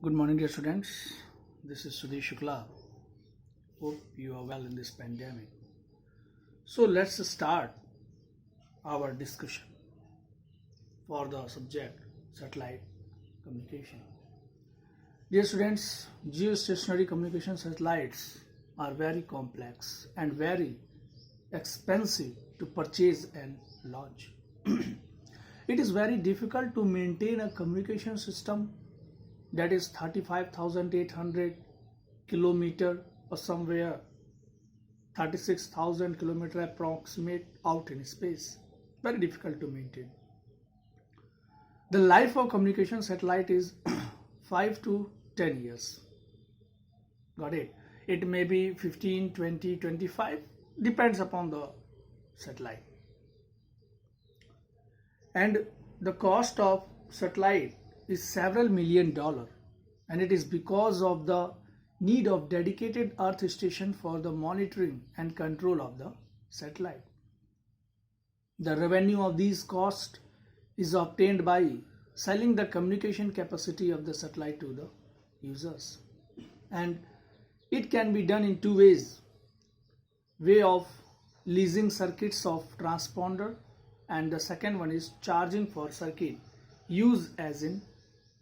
Good morning, dear students. This is Sudhi Shukla. Hope you are well in this pandemic. So let's start our discussion for the subject satellite communication. Dear students, geostationary communication satellites are very complex and very expensive to purchase and launch. It is very difficult to maintain a communication system that is 35,800 kilometer or somewhere 36,000 kilometer approximate out in space. Very difficult to maintain. The life of communication satellite is 5 to 10 years. Got it? It may be 15, 20, 25, depends upon the satellite. And the cost of satellite is several $1 million, and it is because of the need of dedicated earth station for the monitoring and control of the satellite. The revenue of these costs is obtained by selling the communication capacity of the satellite to the users, and it can be done in two ways: way of leasing circuits of transponder, and the second one is charging for circuit used as in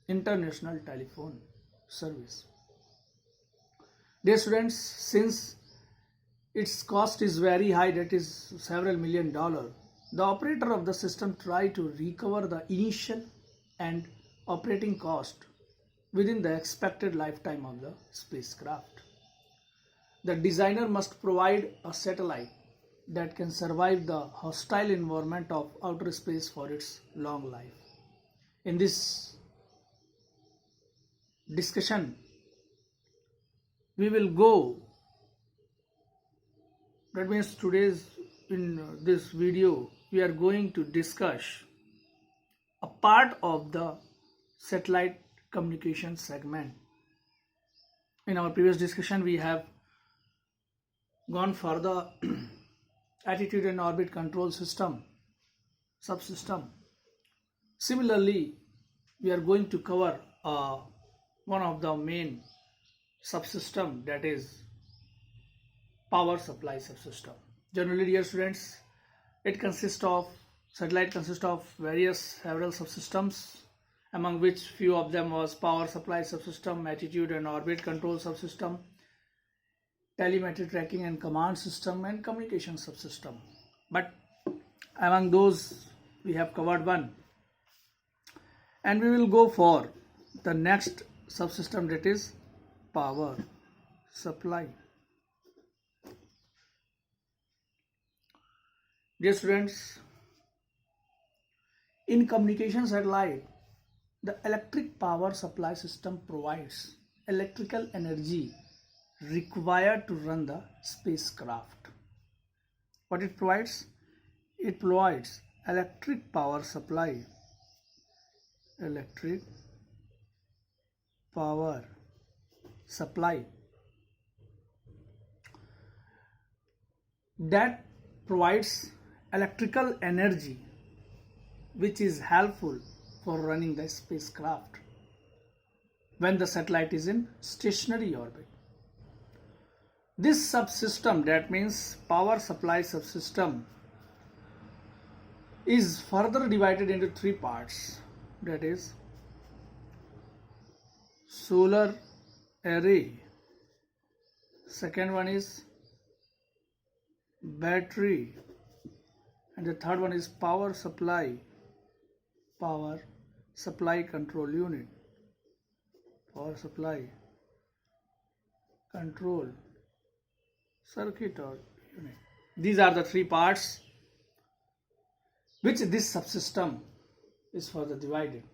international telephone service. Dear students, since its cost is very high, that is several $1 million, the operator of the system try to recover the initial and operating cost within the expected lifetime of the spacecraft. The designer must provide a satellite that can survive the hostile environment of outer space for its long life. In this discussion, we will go, that means in this video, we are going to discuss a part of the satellite communication segment. In our previous discussion, we have gone for the attitude and orbit control system, subsystem. Similarly, we are going to cover one of the main subsystem, that is power supply subsystem. Generally, dear students, satellite consists of several subsystems, among which few of them was power supply subsystem, attitude and orbit control subsystem, telemetry tracking and command system, and communication subsystem. But among those, we have covered one, and we will go for the next subsystem, that is power supply. Dear students, in communication satellite, the electric power supply system provides electrical energy required to run the spacecraft. What it provides? It provides electric power supply, electric power supply that provides electrical energy which is helpful for running the spacecraft when the satellite is in stationary orbit. This subsystem, that means power supply subsystem, is further divided into three parts, that is solar array, second one is battery, and the third one is power supply control unit, power supply control circuit or unit. These are the three parts which this subsystem is further divided.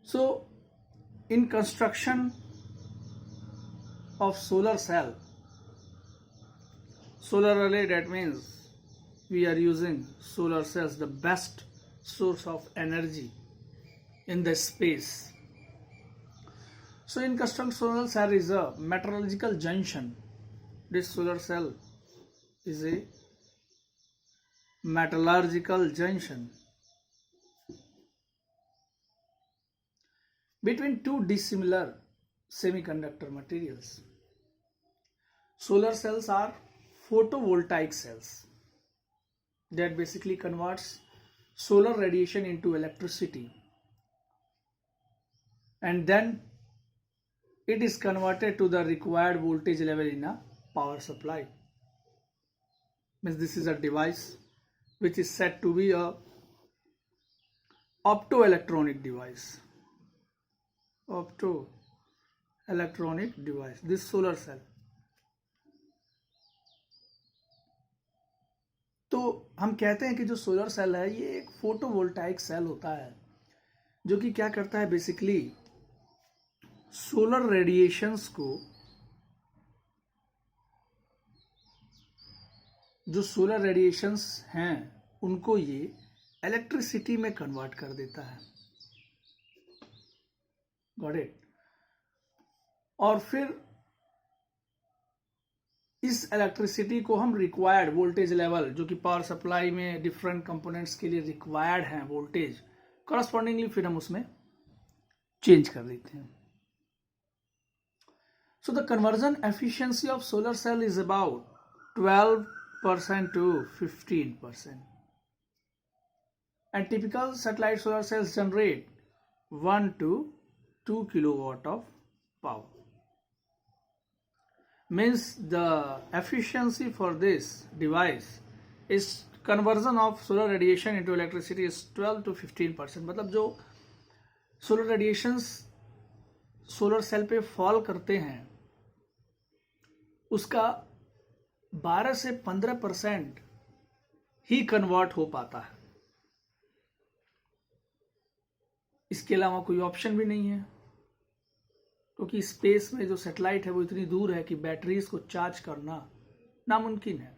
So in construction of solar array, that means we are using solar cells, the best source of energy in the space. So in construction solar cell is a metallurgical junction. This solar cell is a metallurgical junction between two dissimilar semiconductor materials. Solar cells are photovoltaic cells that basically converts solar radiation into electricity, and then it is converted to the required voltage level in a power supply. Means this is a device which is said to be a optoelectronic device. Optoelectronic device, this solar cell. तो हम कहते हैं कि जो solar cell है ये एक photovoltaic cell होता है जो कि क्या करता है, बेसिकली सोलर रेडिएशंस को, जो सोलर रेडिएशंस हैं उनको ये इलेक्ट्रिसिटी में कन्वर्ट कर देता है. Got it. और फिर इस इलेक्ट्रिसिटी को हम रिक्वायर्ड वोल्टेज लेवल, जो कि पावर सप्लाई में डिफरेंट कंपोनेंट्स के लिए रिक्वायर्ड हैं वोल्टेज, करस्पॉन्डिंगली फिर हम उसमें चेंज कर देते हैं. So the conversion efficiency of solar cell is about 12% to 15%. And typical satellite solar cells generate 1 to 2 kilowatt of power. Means the efficiency for this device is conversion of solar radiation into electricity is 12 to 15%. मतलब जो solar radiations solar cell पे fall करते हैं उसका 12 से 15% ही convert हो पाता है. इसके अलावा कोई ऑप्शन भी नहीं है, क्योंकि स्पेस में जो सैटेलाइट है वो इतनी दूर है कि बैटरीज को चार्ज करना नामुमकिन है.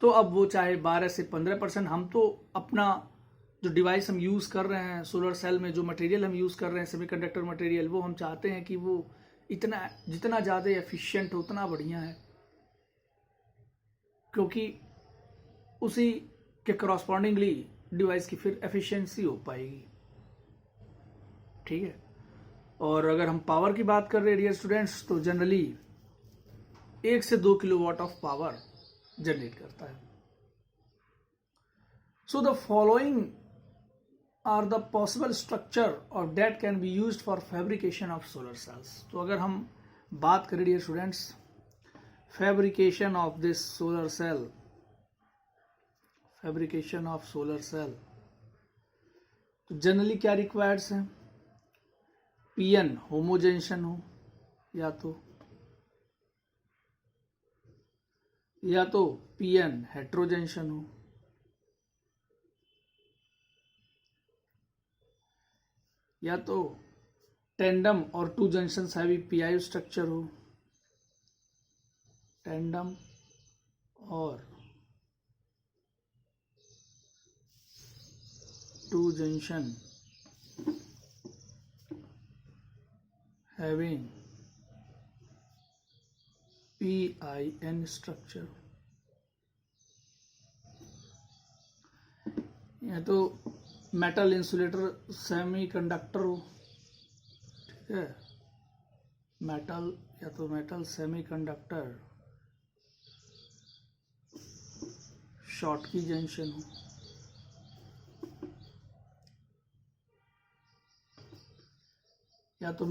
तो अब वो चाहे 12 से 15%, हम तो अपना जो डिवाइस हम यूज़ कर रहे हैं सोलर सेल में, जो मटेरियल हम यूज़ कर रहे हैं सेमीकंडक्टर मटेरियल, वो हम चाहते हैं कि वो इतना जितना ज़्यादा एफिशिएंट हो उतना बढ़िया है, क्योंकि उसी के करस्पॉन्डिंगली डिवाइस की फिर एफिशिएंसी हो पाएगी. ठीक है. और अगर हम पावर की बात कर रहे हैं डियर स्टूडेंट्स, तो जनरली 1 से 2 किलोवाट ऑफ पावर जनरेट करता है. So the following are the possible structure और that can be used for fabrication of solar cells. तो अगर हम बात करें dear students fabrication of this solar cell, fabrication of solar cell, तो generally क्या रिक्वायर्ड्स हैं? पीएन होमोजेंशन हो, या तो पीएन हेट्रोजेंशन हो, या तो टेंडम और 2 जंक्शंस हैवी पीआई स्ट्रक्चर हो, टेंडम और 2 जंक्शन having PIN structure. या तो मेटल इंसुलेटर सेमीकंडक्टर हो, ठीक है, मेटल या तो मेटल सेमीकंडक्टर शॉर्टकी जंक्शन हो, या तो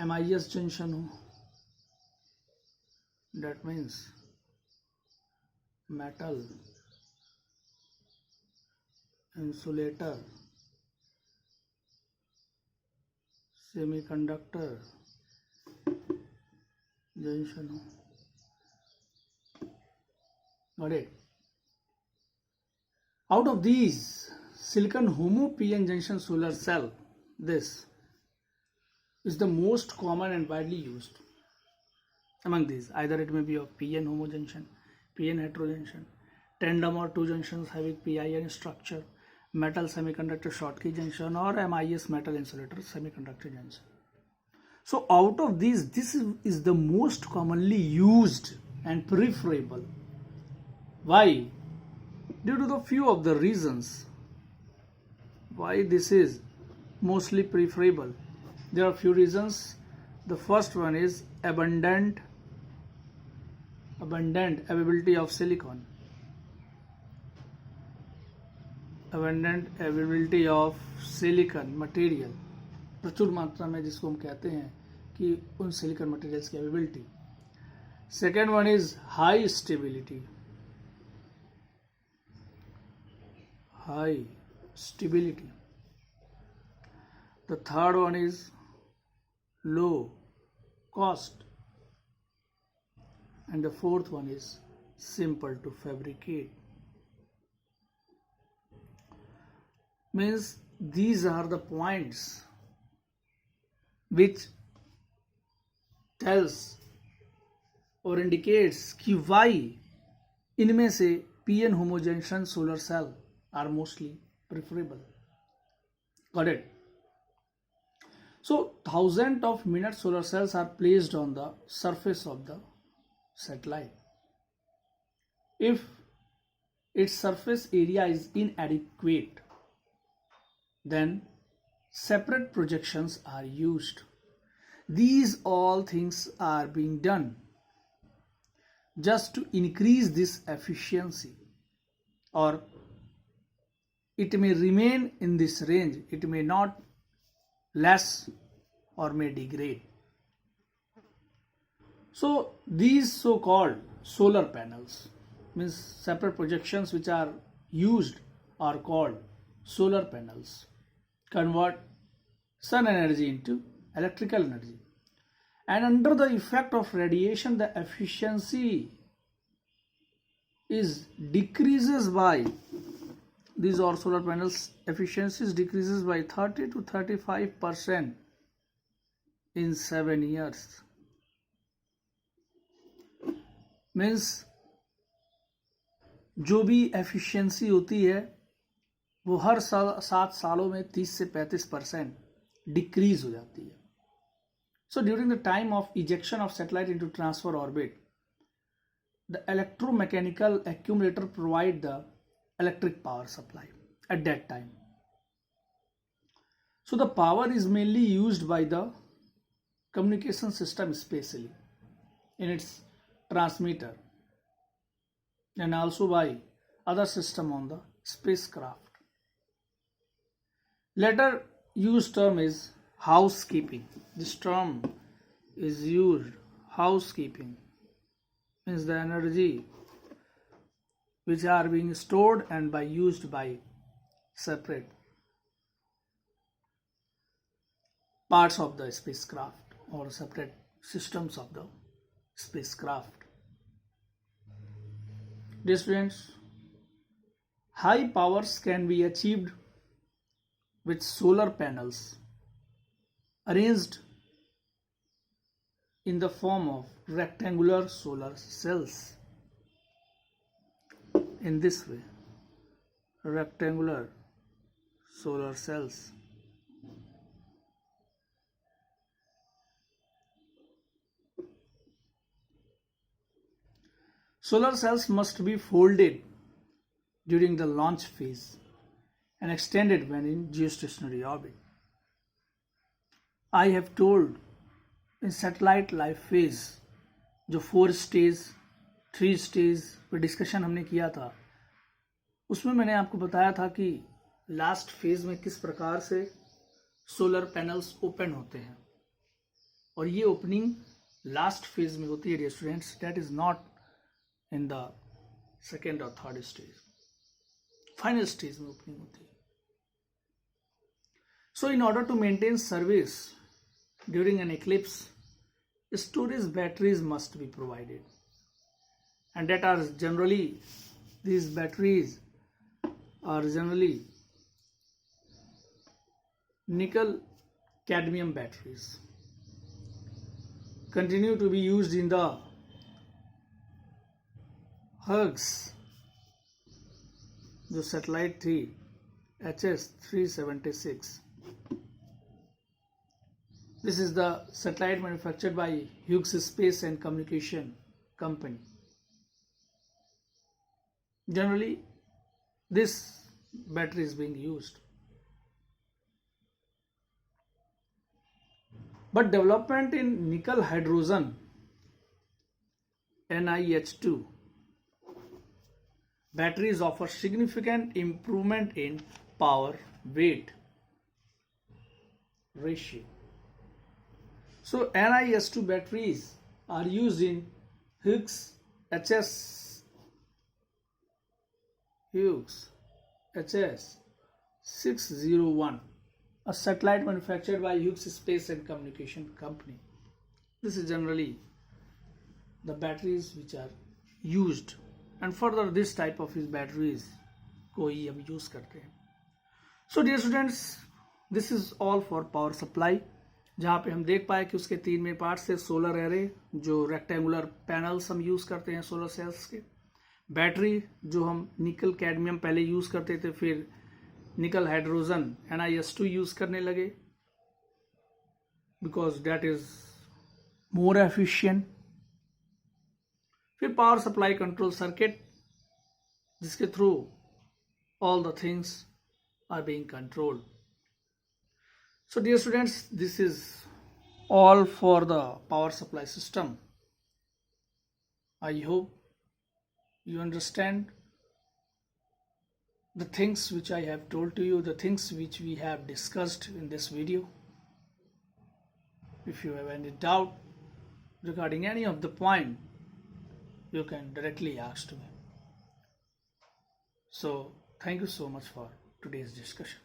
MIS जंक्शन हो, that means metal insulator semiconductor junction हो. Got it? Out of these, silicon homo PN junction solar cell, this is the most common and widely used among these. Either it may be of PN homo junction, PN heterojunction, tandem or 2 junctions having PIN structure, metal semiconductor Schottky junction, or MIS metal insulator semiconductor junction. So out of these, this is the most commonly used and preferable. Why? Due to the few of the reasons why this is mostly preferable? There are few reasons. The first one is abundant availability of silicon. Abundant availability of silicon material, प्रचुर मात्रा में जिसको हम कहते हैं कि उन silicon materials की availability. Second one is high stability. The third one is low cost, and the fourth one is simple to fabricate. Means these are the points which tells or indicates कि why इनमें से PN homogeneous solar cell are mostly preferable. Got it? So thousands of minute solar cells are placed on the surface of the satellite. If its surface area is inadequate, then separate projections are used. These all things are being done just to increase this efficiency, or it may remain in this range, it may not less or may degrade. So these so-called solar panels, means separate projections which are used, are called solar panels. Convert sun energy into electrical energy, and under the effect of radiation the efficiency is decreases by, these are solar panels efficiencies decreases by 30 to 35% in 7 years. Means जो भी efficiency होती है वो हर साल 7 सालों में 30 से 35% decrease हो जाती है. So during the time of ejection of satellite into transfer orbit, the electromechanical accumulator provide the electric power supply at that time. So the power is mainly used by the communication system, especially in its transmitter, and also by other system on the spacecraft. Later used term is housekeeping. This term is used, housekeeping means the energy which are being stored and by used by separate parts of the spacecraft or separate systems of the spacecraft. Dear students, high powers can be achieved with solar panels arranged in the form of rectangular solar cells. In this way, rectangular solar cells. Solar cells must be folded during the launch phase and extended when in geostationary orbit. I have told in satellite life phase जो 4 stage 3 stage पे discussion हमने किया था, उसमें मैंने आपको बताया था कि लास्ट फेज में किस प्रकार से सोलर पैनल्स ओपन होते हैं, और ये ओपनिंग लास्ट फेज में होती है dear students, that is not in the second और थर्ड स्टेज, फाइनल स्टेज में ओपनिंग होती है. So in order to maintain service during an eclipse, storage batteries must be provided, and that are generally, these batteries are generally nickel cadmium batteries, continue to be used in the HUGS, the satellite 3 HS-376. This is the satellite manufactured by Hughes Space and Communication Company. Generally, this battery is being used. But development in nickel hydrogen NiH2 batteries offer significant improvement in power weight ratio. So NiH2 batteries are used in Hughes HS601, a satellite manufactured by Hughes Space and Communication Company. This is generally the batteries which are used, and further this type of his batteries को ही हम use करते हैं. So dear students, this is all for power supply, जहाँ पे हम देख पाए कि उसके 3 मेन पार्ट्स है. सोलर एरे जो रेक्टेंगुलर पैनल्स हम यूज़ करते हैं सोलर सेल्स के, बैटरी जो हम निकल कैडमियम पहले यूज़ करते थे, फिर निकल हाइड्रोजन NiH2 यूज़ करने लगे because that is more efficient. फिर पावर सप्लाई कंट्रोल सर्किट जिसके through all the things are being controlled. So dear students, this is all for the power supply system. I hope you understand the things which I have told to you, the things which we have discussed in this video. If you have any doubt regarding any of the point, you can directly ask to me. So thank you so much for today's discussion.